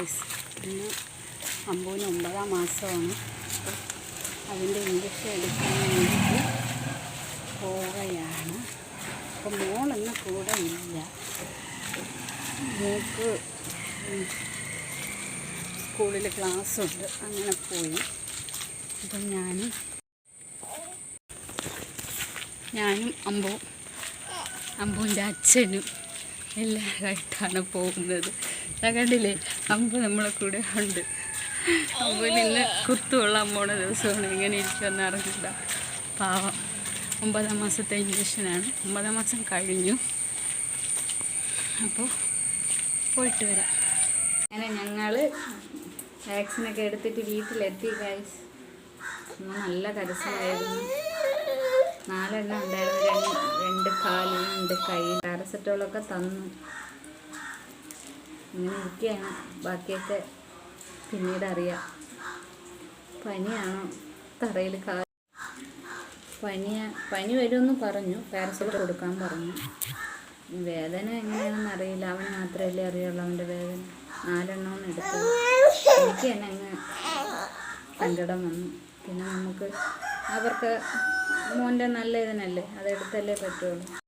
Guys. ഇന്ന് അമ്പൂന് 9-ാം മാസമാണ്. അതിൻ്റെ ഇഞ്ചക്ഷൻ എടുക്കാൻ വേണ്ടിയിട്ട് പോവുകയാണ്. അപ്പം മോളിന്ന് കൂടെ ഇല്ല. മോൾക്ക് സ്കൂളിൽ ക്ലാസ്സുണ്ട്, അങ്ങനെ പോയി. അപ്പം ഞാനും അമ്പൂൻ്റെ അച്ഛനും എല്ലാവരായിട്ടാണ് പോകുന്നത്. കണ്ടില്ലേ, അമ്പു നമ്മളെ കൂടെ ഉണ്ട്. അമ്പുവിന് ഇന്ന് കുത്തുകൊള്ളാൻ പോണ ദിവസമാണ്. ഇങ്ങനെ ഇരിക്കുമെന്ന് അറിഞ്ഞില്ല. പാവം. 9-ാം മാസത്തെ ഇഞ്ചക്ഷനാണ്. 9-ാം മാസം കഴിഞ്ഞു. അപ്പോൾ പോയിട്ട് വരാം. അങ്ങനെ ഞങ്ങൾ വാക്സിനൊക്കെ എടുത്തിട്ട് വീട്ടിലെത്തി ഗൈസ്. നല്ല കരച്ചിലായിരുന്നു. 4 എണ്ണം ഉണ്ടായിരുന്നു. 2 കാലിൽ 2 കൈയിൽ. പാരസെറ്റമോളൊക്കെ തന്നു. ഇങ്ങനെ ഇരിക്കുകയാണ്. ബാക്കിയൊക്കെ പിന്നീട് അറിയാം. പനിയാണോ തറയിൽ പനി വരുമെന്ന് പറഞ്ഞു. പാരസെറ്റമോൾ കൊടുക്കാൻ പറഞ്ഞു. വേദന എങ്ങനെയാണെന്ന് അറിയില്ല. അവന് മാത്രമല്ലേ അറിയുള്ളൂ അവൻ്റെ വേദന. 4 എണ്ണമെന്ന് എടുത്തത്. എനിക്ക് തന്നെ അങ്ങ് സങ്കടം വന്നു. പിന്നെ നമുക്ക് അവർക്ക് മോൻ്റെ നല്ല ഇതിനല്ലേ, അതെടുത്തല്ലേ പറ്റുള്ളൂ.